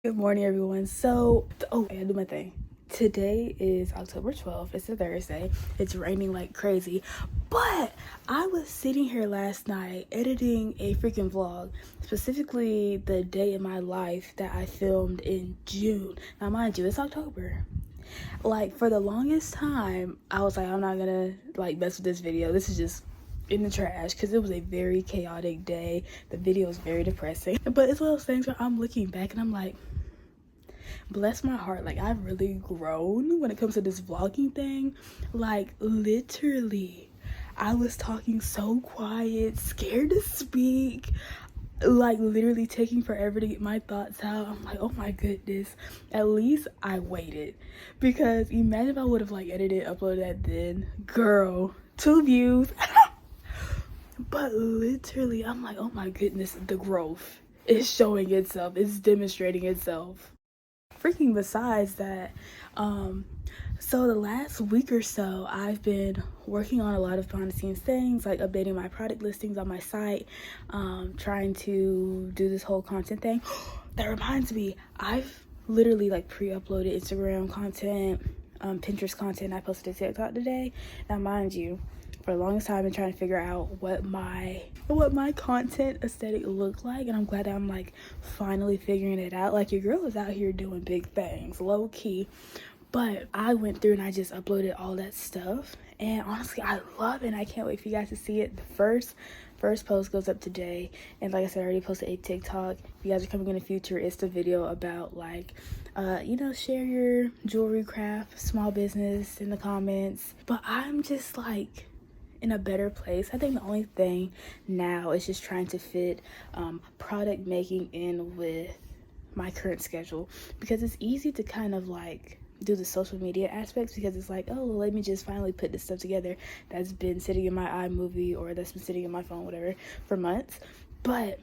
Good morning, everyone. I gotta do my thing. Today is October 12th. It's a Thursday. It's raining like crazy. But I was sitting here last night editing a freaking vlog, specifically the day in my life that I filmed in June. Now, mind you, it's October. Like, for the longest time, I was like, I'm not gonna mess with this video. This is just in the trash because it was a very chaotic day. The video was very depressing. But it's one of those things where I'm looking back and I'm like, bless my heart, like I've really grown when it comes to this vlogging thing. Like literally I was talking so quiet, scared to speak, like literally taking forever to get my thoughts out. I'm like, oh my goodness, at least I waited, because imagine if I would have edited, uploaded that then, girl, 2 views. But literally I'm like, oh my goodness, the growth is showing itself, it's demonstrating itself. Freaking besides that, so the last week or so I've been working on a lot of behind the scenes things, like updating my product listings on my site, trying to do this whole content thing. That reminds me, I've literally pre-uploaded Instagram content, Pinterest content. I posted a TikTok today. Now mind you, for the longest time I've been trying to figure out what my content aesthetic looked like, and I'm glad that I'm finally figuring it out. Like, your girl is out here doing big things, low key. But I went through and I just uploaded all that stuff, and honestly I love it, and I can't wait for you guys to see it. The first post goes up today, and like I said, I already posted a TikTok. If you guys are coming in the future, it's the video about share your jewelry craft, small business in the comments. But I'm just in a better place. I think the only thing now is just trying to fit product making in with my current schedule, because it's easy to kind of do the social media aspects, because it's like, oh, let me just finally put this stuff together that's been sitting in my iMovie or that's been sitting in my phone, whatever, for months. But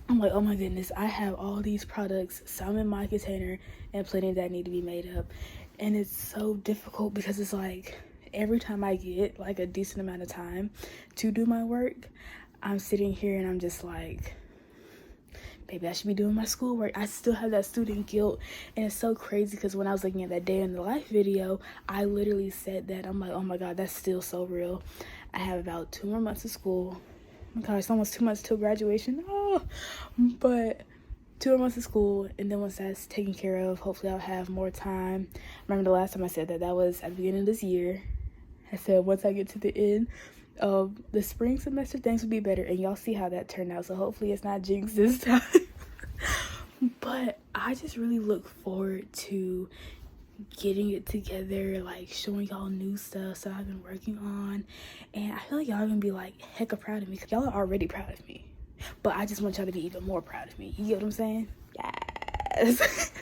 I'm like, oh my goodness, I have all these products, some in my container and plenty that need to be made up. And it's so difficult because it's every time I get a decent amount of time to do my work, I'm sitting here and I'm just like, baby, I should be doing my schoolwork. I still have that student guilt. And it's so crazy because when I was looking at that day in the life video, I literally said that. I'm like, oh my God, that's still so real. I have about 2 more months of school. Oh my gosh, it's almost 2 months till graduation. Oh, but 2 more months of school, and then once that's taken care of, hopefully I'll have more time. Remember the last time I said that was at the beginning of this year. I said once I get to the end of the spring semester, things will be better, and y'all see how that turned out. So hopefully it's not jinxed this time. But I just really look forward to getting it together, showing y'all new stuff that I've been working on. And I feel like y'all are gonna be hecka proud of me, because y'all are already proud of me, but I just want y'all to be even more proud of me. You get what I'm saying? Yes.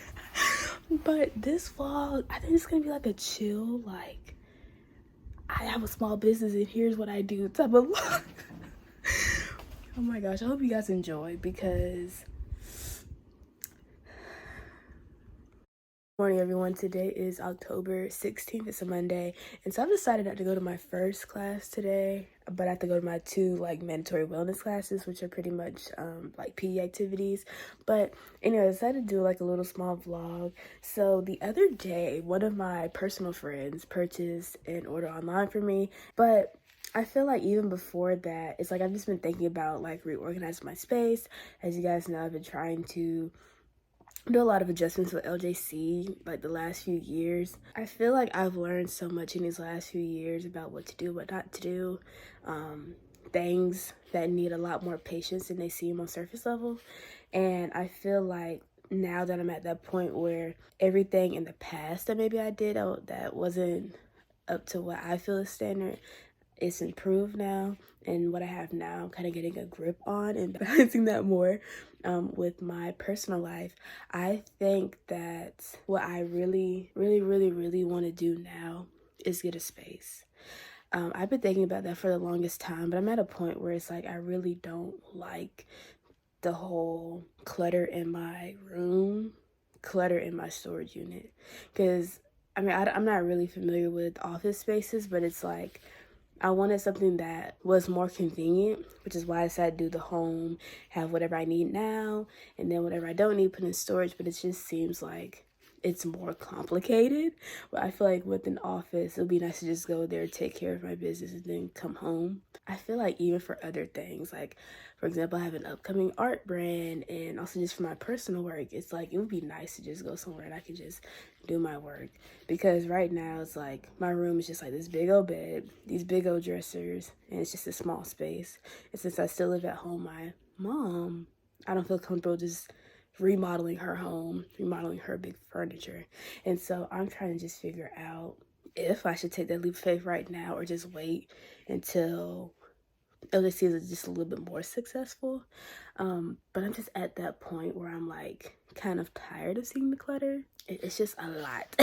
But this vlog, I think it's gonna be a chill, I have a small business and here's what I do type of vlog. Oh my gosh, I hope you guys enjoy, because morning, everyone. Today is October 16th. It's a Monday, and so I've decided not to go to my first class today, but I have to go to my 2 mandatory wellness classes, which are pretty much PE activities. But anyway, I decided to do a little small vlog. So the other day, one of my personal friends purchased an order online for me, but I feel even before that, it's I've just been thinking about reorganizing my space. As you guys know, I've been trying to do a lot of adjustments with LJC the last few years. I feel I've learned so much in these last few years about what to do, what not to do, things that need a lot more patience than they seem on surface level. And I feel now that I'm at that point where everything in the past that maybe I did that wasn't up to what I feel is standard, it's improved now, and what I have now I'm kind of getting a grip on and balancing that more with my personal life. I think that what I really want to do now is get a space. I've been thinking about that for the longest time, but I'm at a point where it's I really don't like the whole clutter in my room, clutter in my storage unit, because I'm not really familiar with office spaces, but it's I wanted something that was more convenient, which is why I decided to do the home, have whatever I need now, and then whatever I don't need, put in storage. But it just seems like it's more complicated. But I feel like with an office, it would be nice to just go there, take care of my business, and then come home. I feel like even for other things, like for example, I have an upcoming art brand, and also just for my personal work, it's like it would be nice to just go somewhere and I can just do my work. Because right now it's like my room is just like this big old bed, these big old dressers, and it's just a small space. And since I still live at home, my mom, I don't feel comfortable just remodeling her home, remodeling her big furniture. And so I'm trying to just figure out if I should take that leap of faith right now or just wait until LJC is just a little bit more successful. But I'm just at that point where I'm like kind of tired of seeing the clutter. It's just a lot.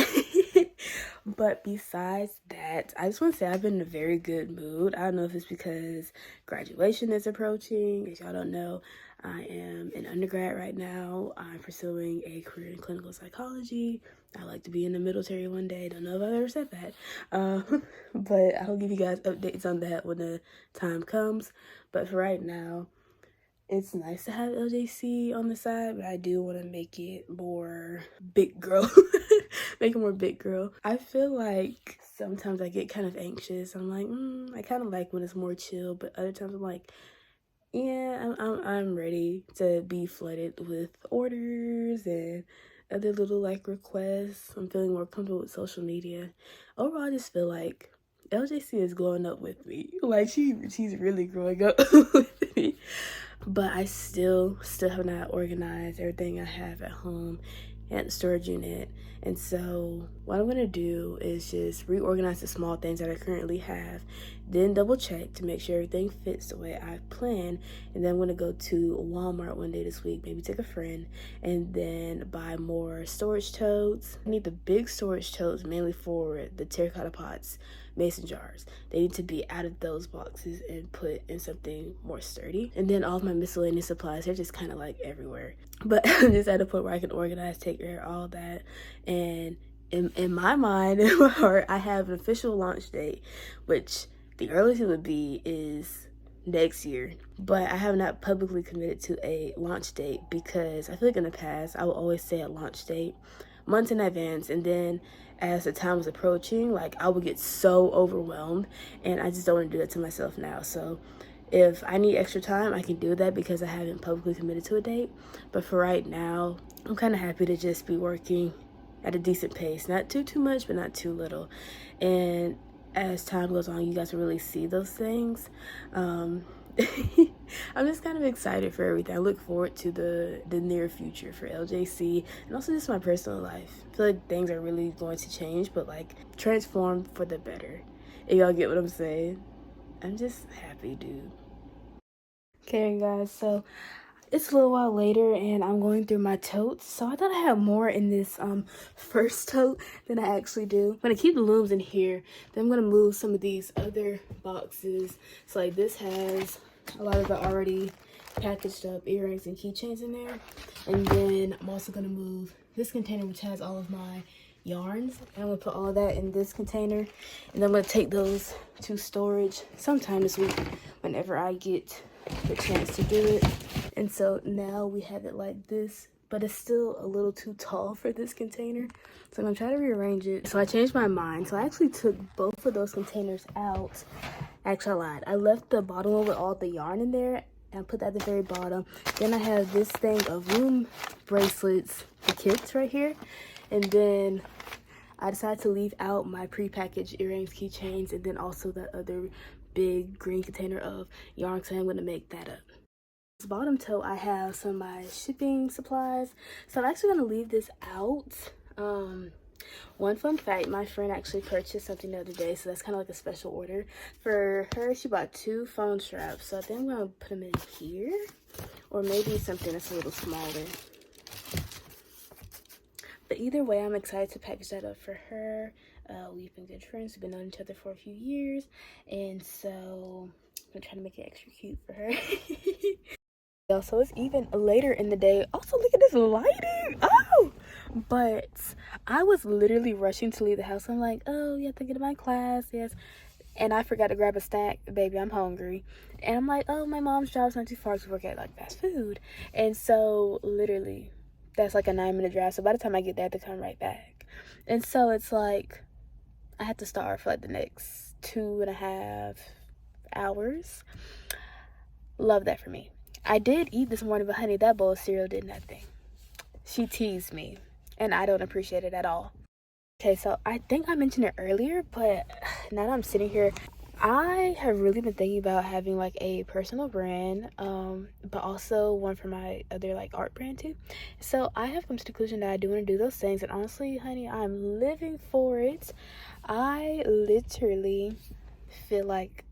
But besides that, I just want to say I've been in a very good mood. I don't know if it's because graduation is approaching. If y'all don't know, I am an undergrad right now. I'm pursuing a career in clinical psychology. I like to be in the military one day. Don't know if I've ever said that. But I'll give you guys updates on that when the time comes. But for right now, it's nice to have LJC on the side, but I do want to make it more big girl. Make it more big girl. I feel like sometimes I get kind of anxious. I'm like, I kind of like when it's more chill, but other times I'm like, yeah, I'm ready to be flooded with orders and other little like requests. I'm feeling more comfortable with social media. Overall, I just feel like LJC is growing up with me. Like she's really growing up with me. But I still have not organized everything I have at home at the storage unit. And so what I'm gonna do is just reorganize the small things that I currently have, then double check to make sure everything fits the way I planned. And then I'm gonna go to Walmart one day this week, maybe take a friend, and then buy more storage totes. I need the big storage totes mainly for the terracotta pots, mason jars. They need to be out of those boxes and put in something more sturdy. And then all of my miscellaneous supplies, they're just kind of like everywhere. But I'm just at a point where I can organize, take care of all that. And in my mind, in my heart, I have an official launch date, which the earliest it would be is next year. But I have not publicly committed to a launch date because I feel like in the past, I will always say a launch date months in advance, and then as the time was approaching, like I would get so overwhelmed, and I just don't want to do that to myself now. So if I need extra time, I can do that because I haven't publicly committed to a date. But for right now, I'm kind of happy to just be working at a decent pace, not too much, but not too little. And as time goes on, you guys will really see those things. I'm just kind of excited for everything. I look forward to the near future for LJC and also just my personal life. I feel like things are really going to change, but like transform for the better. If y'all get what I'm saying. I'm just happy, dude. Okay, guys, so it's a little while later and I'm going through my totes. So I thought I had more in this first tote than I actually do. I'm gonna keep the looms in here. Then I'm gonna move some of these other boxes. So like this has a lot of the already packaged up earrings and keychains in there. And then I'm also gonna move this container which has all of my yarns. And I'm gonna put all of that in this container. And then I'm gonna take those to storage sometime this week whenever I get the chance to do it. And so now we have it like this, but it's still a little too tall for this container. So I'm gonna try to rearrange it. So I changed my mind. So I actually took both of those containers out. Actually, I lied. I left the bottom one with all the yarn in there and I put that at the very bottom. Then I have this thing of loom bracelets, the kits right here. And then I decided to leave out my pre-packaged earrings, keychains, and then also that other big green container of yarn. So I'm gonna make that up. This bottom tote, I have some of my shipping supplies. So I'm actually gonna leave this out. One fun fact, my friend actually purchased something the other day, so that's kind of like a special order. For her, she bought 2 phone straps. So I think I'm gonna put them in here, or maybe something that's a little smaller. But either way, I'm excited to package that up for her. We've been good friends. We've been knowing each other for a few years. And so I'm gonna try to make it extra cute for her. So it's even later in the day. Also, look at this lighting. Oh! But I was literally rushing to leave the house. I'm like, oh, you have to get to my class. Yes. and I forgot to grab a snack. Baby, I'm hungry. And I'm like, oh, my mom's job's not too far to work at like fast food. And so literally that's like a 9-minute drive. So by the time I get there, I have to come right back. And so it's like I have to starve for like the next 2.5 hours. Love that for me. I did eat this morning, but honey, that bowl of cereal did nothing. She teased me, and I don't appreciate it at all. Okay, so I think I mentioned it earlier, but now that I'm sitting here, I have really been thinking about having like a personal brand, but also one for my other like art brand too. So I have come to the conclusion that I do want to do those things, and honestly, honey, I'm living for it. I literally feel like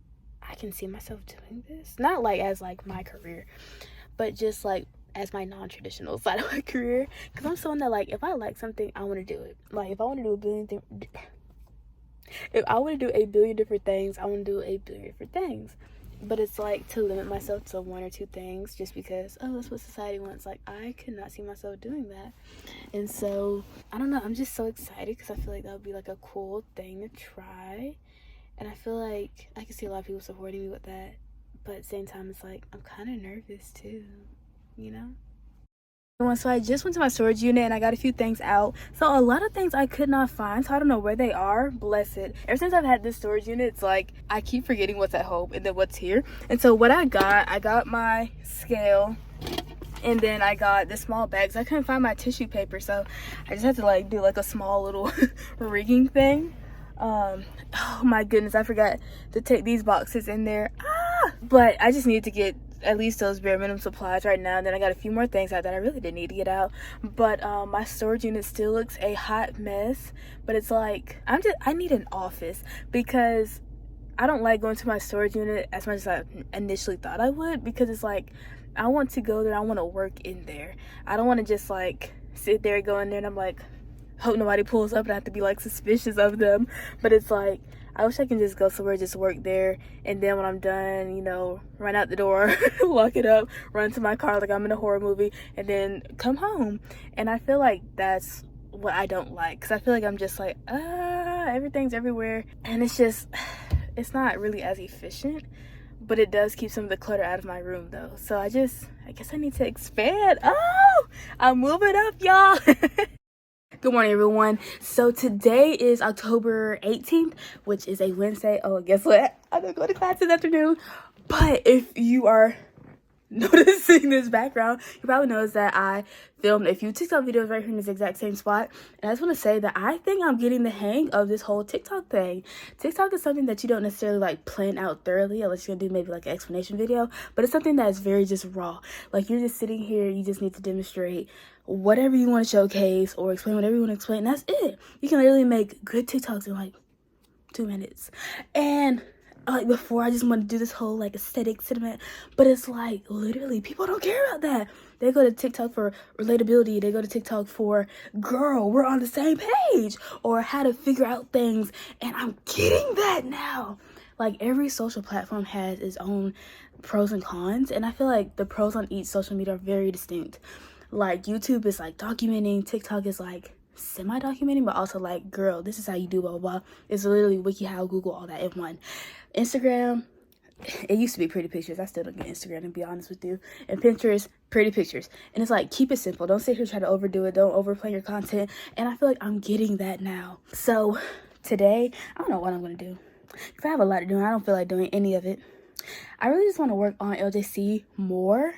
I can see myself doing this, not like as like my career, but just like as my non-traditional side of my career, because I'm someone that, like, if I like something, I want to do it. Like, if I want to do a billion different things, I want to do a billion different things. But it's like to limit myself to 1 or 2 things just because, oh, that's what society wants. Like, I could not see myself doing that. And so I don't know, I'm just so excited because I feel like that would be like a cool thing to try, and I feel like I can see a lot of people supporting me with that. But at the same time, it's like I'm kind of nervous too, you know? So I just went to my storage unit and I got a few things out. So a lot of things I could not find, so I don't know where they are. Bless it. Ever since I've had this storage unit, it's like I keep forgetting what's at home and then what's here. And so what I got my scale, and then I got the small bags. I couldn't find my tissue paper, so I just had to like do like a small little rigging thing. Oh my goodness, I forgot to take these boxes in there. But I just needed to get at least those bare minimum supplies right now. And then I got a few more things out that I really didn't need to get out. But my storage unit still looks a hot mess. But it's like I need an office, because I don't like going to my storage unit as much as I initially thought I would, because it's like I want to go there, I want to work in there. I don't want to just like sit there, go in there, and I'm like, hope nobody pulls up and I have to be like suspicious of them. But it's like I wish I can just go somewhere, just work there, and then when I'm done, you know, run out the door, lock it up, run to my car like I'm in a horror movie, and then come home. And I feel like that's what I don't like, because I feel like I'm just like, everything's everywhere, and it's not really as efficient. But it does keep some of the clutter out of my room though. So I guess I need to expand. Oh, I'm moving up, y'all. Good morning, everyone. So today is October 18th, which is a Wednesday. Oh, guess what? I'm gonna go to class this afternoon. But if you are noticing this background, you probably noticed that I filmed a few TikTok videos right here in this exact same spot. And I just want to say that I think I'm getting the hang of this whole TikTok thing. TikTok is something that you don't necessarily like plan out thoroughly, unless you're gonna do maybe like an explanation video, but it's something that is very just raw. Like, you're just sitting here, you just need to demonstrate whatever you want to showcase or explain whatever you want to explain. That's it. You can literally make good TikToks in like 2 minutes. And like before, I just want to do this whole like aesthetic sentiment, but it's like literally people don't care about that. They go to TikTok for relatability. They go to TikTok for, girl, we're on the same page, or how to figure out things. And I'm getting that now. Like, every social platform has its own pros and cons, and I feel like the pros on each social media are very distinct. Like, YouTube is like documenting, TikTok is like semi-documenting, but also like, girl, this is how you do blah blah blah. It's literally WikiHow, Google, all that in one. Instagram, it used to be pretty pictures. I still don't get Instagram, to be honest with you. And Pinterest, pretty pictures. And it's like, keep it simple. Don't sit here and try to overdo it. Don't overplay your content. And I feel like I'm getting that now. So today, I don't know what I'm gonna do, because I have a lot to do and I don't feel like doing any of it. I really just want to work on LJC more,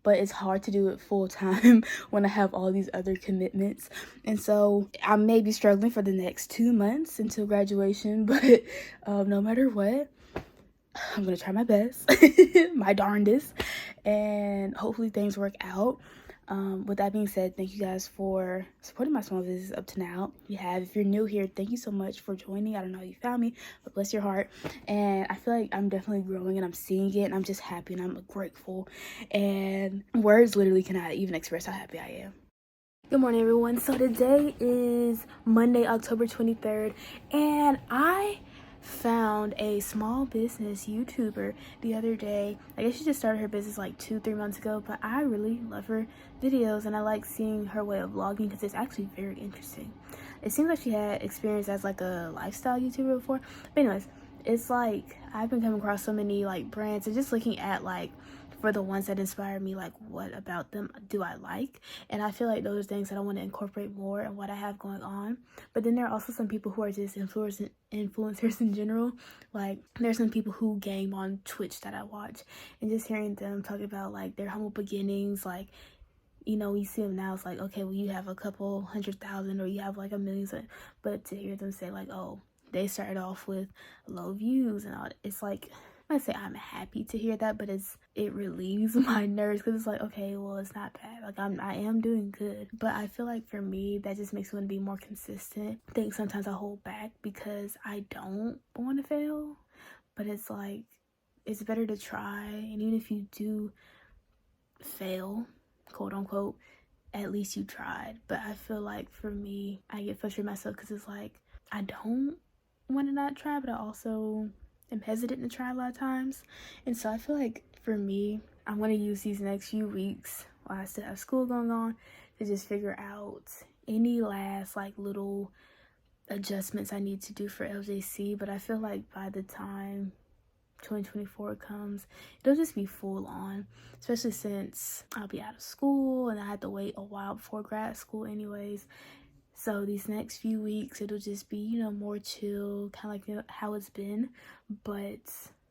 but it's hard to do it full time when I have all these other commitments. And so I may be struggling for the next 2 months until graduation, but no matter what, I'm gonna try my best, my darndest, and hopefully things work out. With that being said, thank you guys for supporting my small business up to now. If you're new here, thank you so much for joining. I don't know how you found me, but bless your heart. And I feel like I'm definitely growing and I'm seeing it, and I'm just happy and I'm grateful, and words literally cannot even express how happy I am. Good morning, everyone. So today is Monday, October 23rd, and I found a small business YouTuber the other day. I guess she just started her business like 2-3 months ago, but I really love her videos and I like seeing her way of vlogging because it's actually very interesting. It seems like she had experience as like a lifestyle YouTuber before, but anyways, it's like I've been coming across so many like brands and just looking at like for the ones that inspire me, like what about them do I like, and I feel like those are things that I want to incorporate more in what I have going on. But then there are also some people who are just influencers in general. Like there's some people who game on Twitch that I watch, and just hearing them talk about like their humble beginnings, like, you know, you see them now, it's like, okay, well, you have a couple 100,000 or you have like a million, but to hear them say like, oh, they started off with low views and all, it's like, I say I'm happy to hear that, but it relieves my nerves, because it's like, okay, well, it's not bad, like I am doing good. But I feel like for me, that just makes me want to be more consistent. I think sometimes I hold back because I don't want to fail, but it's like, it's better to try, and even if you do fail, quote unquote, at least you tried. But I feel like for me, I get frustrated myself because it's like I don't want to not try, but I also am hesitant to try a lot of times. And so I feel like for me, I'm going to use these next few weeks while I still have school going on to just figure out any last like little adjustments I need to do for LJC. But I feel like by the time 2024 comes, it'll just be full on, especially since I'll be out of school and I had to wait a while before grad school anyways. So these next few weeks, it'll just be, you know, more chill, kind of like, you know, how it's been. But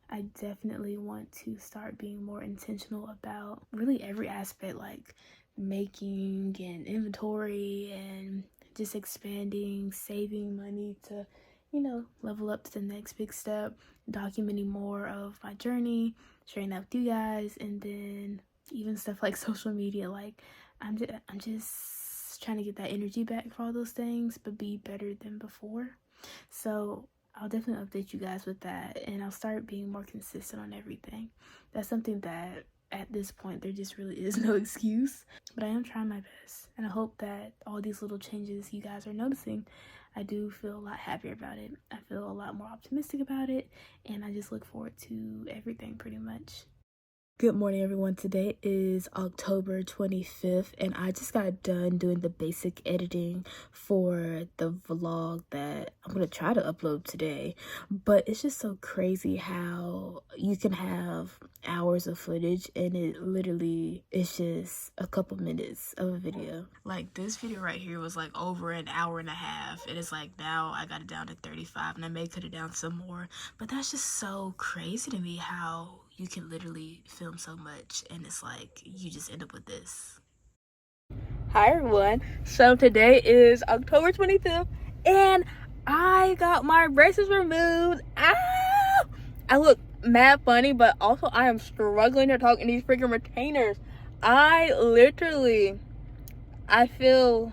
I definitely want to start being more intentional about really every aspect, like making and inventory and just expanding, saving money to, you know, level up to the next big step, documenting more of my journey, sharing that with you guys, and then even stuff like social media. Like I'm just trying to get that energy back for all those things, but be better than before. So I'll definitely update you guys with that, and I'll start being more consistent on everything. That's something that at this point there just really is no excuse, but I am trying my best, and I hope that all these little changes you guys are noticing, I do feel a lot happier about it. I feel a lot more optimistic about it, and I just look forward to everything pretty much. Good morning, everyone. Today is October 25th, and I just got done doing the basic editing for the vlog that I'm going to try to upload today. But it's just so crazy how you can have hours of footage and it literally is just a couple minutes of a video. Like this video right here was like over an hour and a half, and it's like now I got it down to 35, and I may cut it down some more. But that's just so crazy to me how you can literally film so much and it's like you just end up with this. Hi everyone, so today is October 25th and I got my braces removed. I look mad funny, but also I am struggling to talk in these freaking retainers. I feel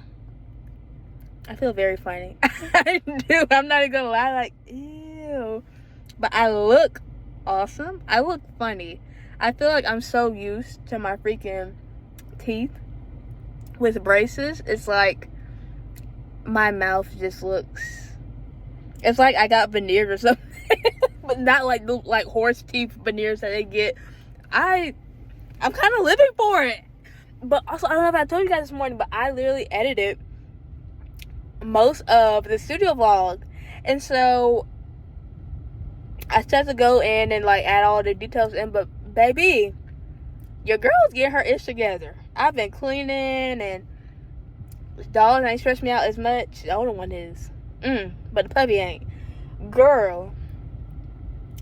very funny. I do, I'm not even gonna lie, like ew, but I look awesome. I look funny. I feel like I'm so used to my freaking teeth with braces. It's like my mouth just looks, it's like I got veneers or something. But not like the like horse teeth veneers that they get. I'm kind of living for it. But also, I don't know if I told you guys this morning, but I literally edited most of the studio vlog, and so I still have to go in and like add all the details in. But baby, your girl's getting her ish together. I've been cleaning, and the dog ain't stressed me out as much. The older one is, but the puppy ain't. Girl,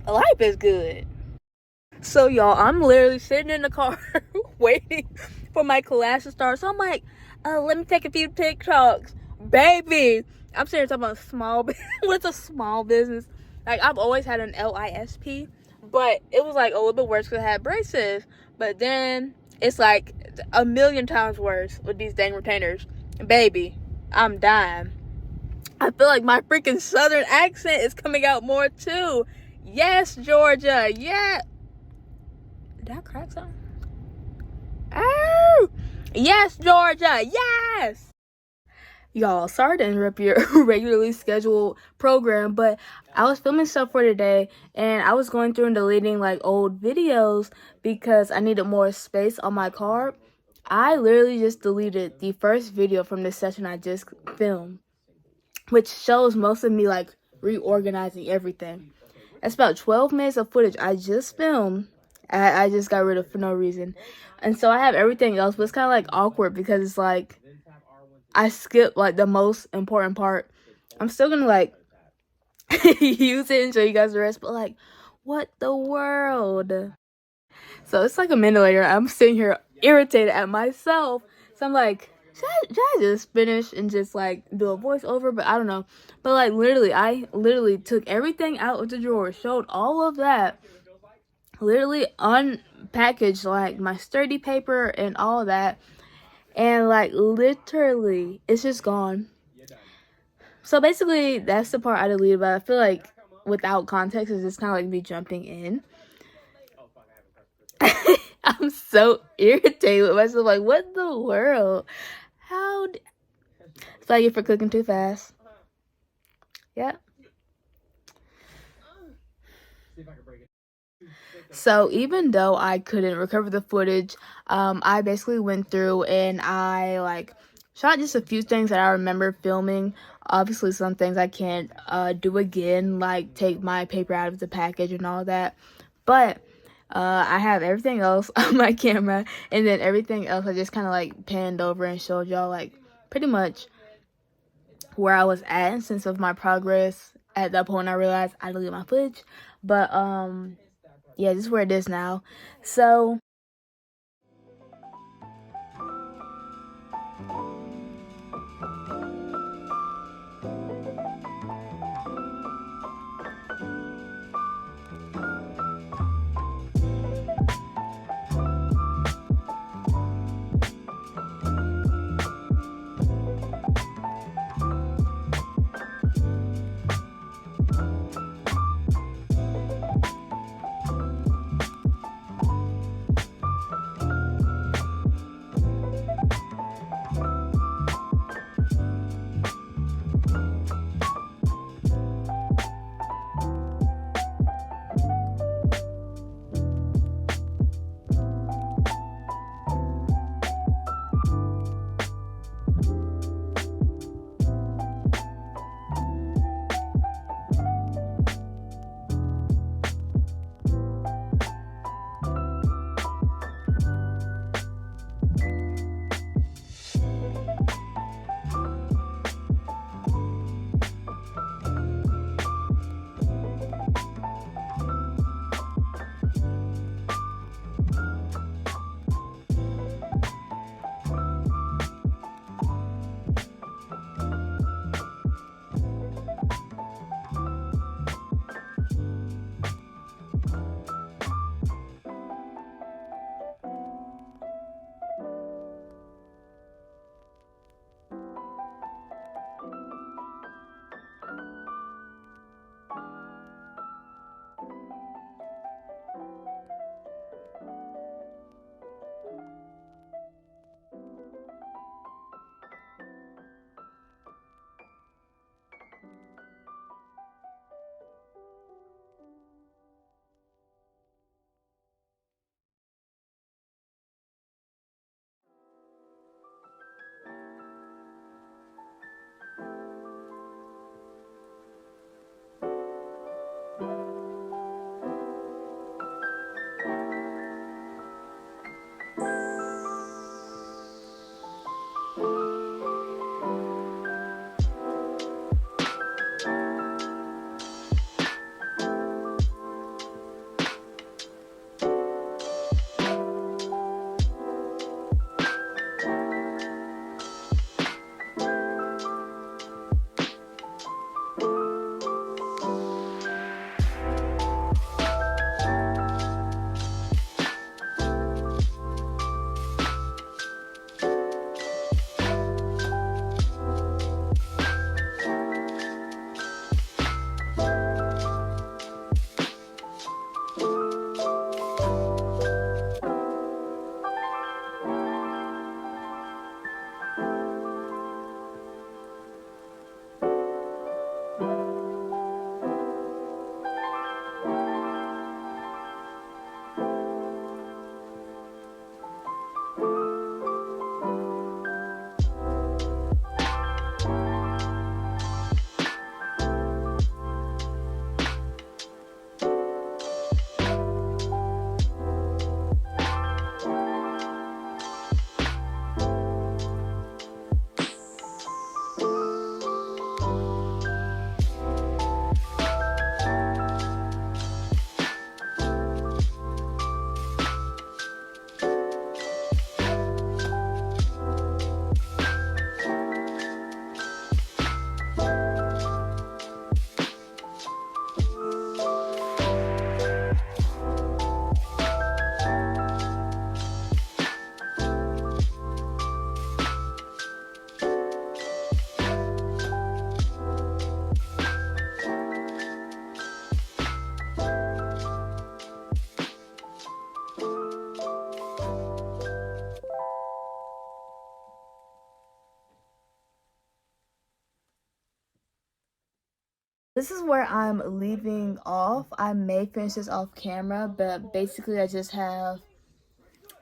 life is good. So y'all, I'm literally sitting in the car waiting for my class to start. So I'm like, let me take a few TikToks, baby. I'm serious about small business. What's a small business? Like, I've always had an LISP, but it was like a little bit worse because I had braces. But then it's like a million times worse with these dang retainers. Baby, I'm dying. I feel like my freaking southern accent is coming out more too. Yes, Georgia. Yeah. Did I crack something? Oh! Yes, Georgia. Yes! Y'all, sorry to interrupt your regularly scheduled program, but I was filming stuff for today, and I was going through and deleting like old videos because I needed more space on my card. I literally just deleted the first video from this session I just filmed, which shows most of me like reorganizing everything. That's about 12 minutes of footage I just filmed. I just got rid of for no reason. And so I have everything else, but it's kind of like awkward because it's like I skipped like the most important part. I'm still gonna like use it and show you guys the rest, but like, what the world? So it's like a minute later, I'm sitting here irritated at myself. So I'm like, should I just finish and just like do a voiceover? But I don't know. But like literally, I literally took everything out of the drawer, showed all of that, literally unpackaged like my sturdy paper and all of that, and like literally it's just gone. So basically that's the part I deleted, but I feel like without context it's just kind of like me jumping in. I'm so irritated with myself, like what the world? Thank you for clicking too fast. Yeah. So even though I couldn't recover the footage, I basically went through and I like shot just a few things that I remember filming. Obviously some things I can't do again, like take my paper out of the package and all that. But I have everything else on my camera, and then everything else I just kind of like panned over and showed y'all like pretty much where I was at in sense of my progress. At that point I realized I deleted my footage, but yeah, this is where it is now. So This is where I'm leaving off. I may finish this off camera, but basically I just have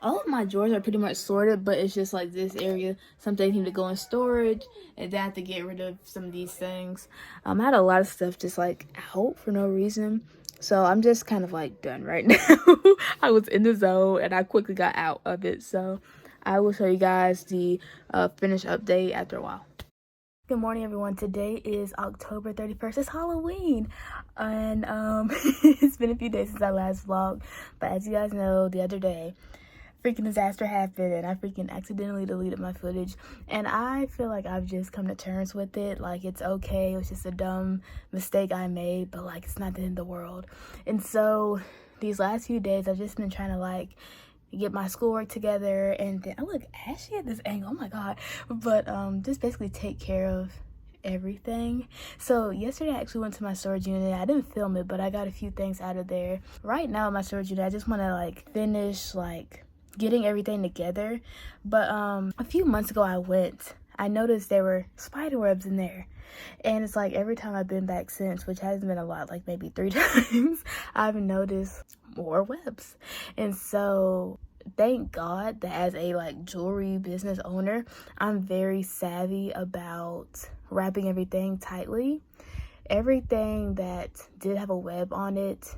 all of my drawers are pretty much sorted, but it's just like this area. Some things need to go in storage, and then I have to get rid of some of these things. I had a lot of stuff just like out for no reason. So I'm just kind of like done right now. I was in the zone and I quickly got out of it. So I will show you guys the finished update after a while. Good morning, everyone. Today is October 31st. It's Halloween. And it's been a few days since I last vlogged. But as you guys know, the other day, freaking disaster happened and I freaking accidentally deleted my footage. And I feel like I've just come to terms with it. Like, it's okay. It was just a dumb mistake I made. But, like, it's not the end of the world. And so these last few days, I've just been trying to, like, get my schoolwork together, and then I look ashy at this angle, oh my god, but just basically take care of everything. So yesterday I actually went to my storage unit. I didn't film it, but I got a few things out of there. Right now in my storage unit, I just want to like finish like getting everything together. But a few months ago I noticed there were spider webs in there. And it's like every time I've been back since, which hasn't been a lot, like maybe 3 times, I've noticed more webs. And so thank God that as a like jewelry business owner, I'm very savvy about wrapping everything tightly. Everything that did have a web on it,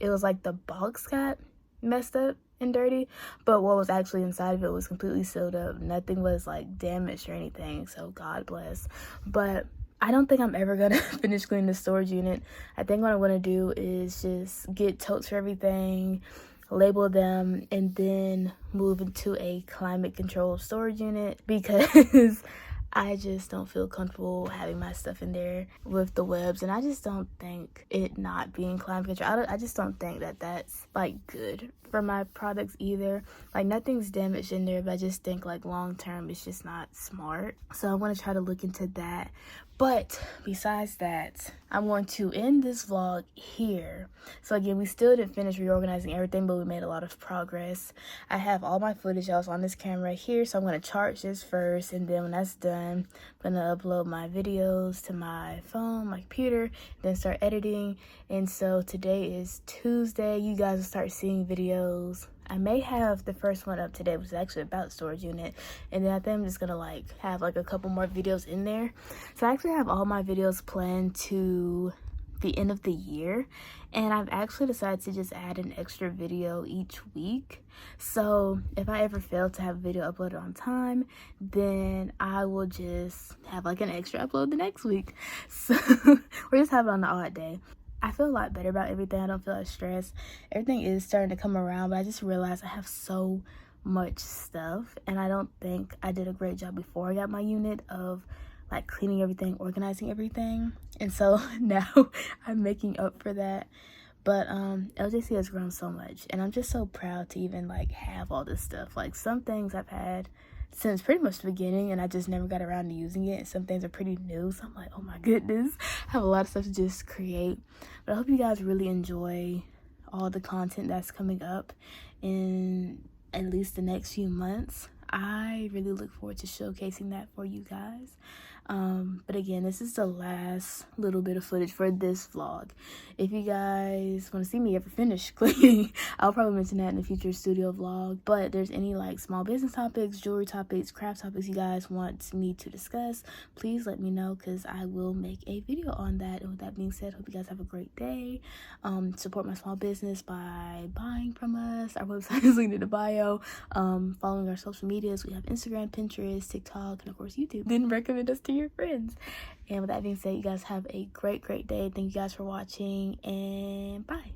it was like the box got messed up and dirty, but what was actually inside of it was completely sealed up. Nothing was like damaged or anything, so God bless. But I don't think I'm ever gonna finish cleaning the storage unit. I think what I'm gonna do is just get totes for everything, label them, and then move into a climate controlled storage unit because I just don't feel comfortable having my stuff in there with the webs, and I just don't think it not being climate controlled, I just don't think that that's like good for my products either. Like, nothing's damaged in there, but I just think like long term it's just not smart. So I want to try to look into that. But besides that, I'm going to end this vlog here. So again, we still didn't finish reorganizing everything, but we made a lot of progress. I have all my footage that was on this camera here, so I'm going to charge this first, and then when that's done, I'm going to upload my videos to my phone, my computer, then start editing. And so today is Tuesday. You guys will start seeing videos. I may have the first one up today, which is actually about storage unit, and then I think I'm just gonna like have like a couple more videos in there. So I actually have all my videos planned to the end of the year, and I've actually decided to just add an extra video each week. So if I ever fail to have a video uploaded on time, then I will just have like an extra upload the next week. So we're just having it on the odd day. I feel a lot better about everything. I don't feel as stressed. Everything is starting to come around, but I just realized I have so much stuff, and I don't think I did a great job before I got my unit of like cleaning everything, organizing everything. And so now I'm making up for that. But LJC has grown so much, and I'm just so proud to even like have all this stuff. Like, some things I've had since pretty much the beginning, and I just never got around to using it. Some things are pretty new, so I'm like, oh my goodness, I have a lot of stuff to just create. But I hope you guys really enjoy all the content that's coming up in at least the next few months. I really look forward to showcasing that for you guys. But again, this is the last little bit of footage for this vlog. If you guys want to see me ever finish cleaning, I'll probably mention that in the future studio vlog. But if there's any like small business topics, jewelry topics, craft topics you guys want me to discuss, please let me know, because I will make a video on that. And with that being said, hope you guys have a great day. Support my small business by buying from us. Our website is linked in the bio. Following our social medias, we have Instagram, Pinterest, TikTok, and of course YouTube. Then recommend us to your friends. And with that being said, you guys have a great day. Thank you guys for watching, and bye.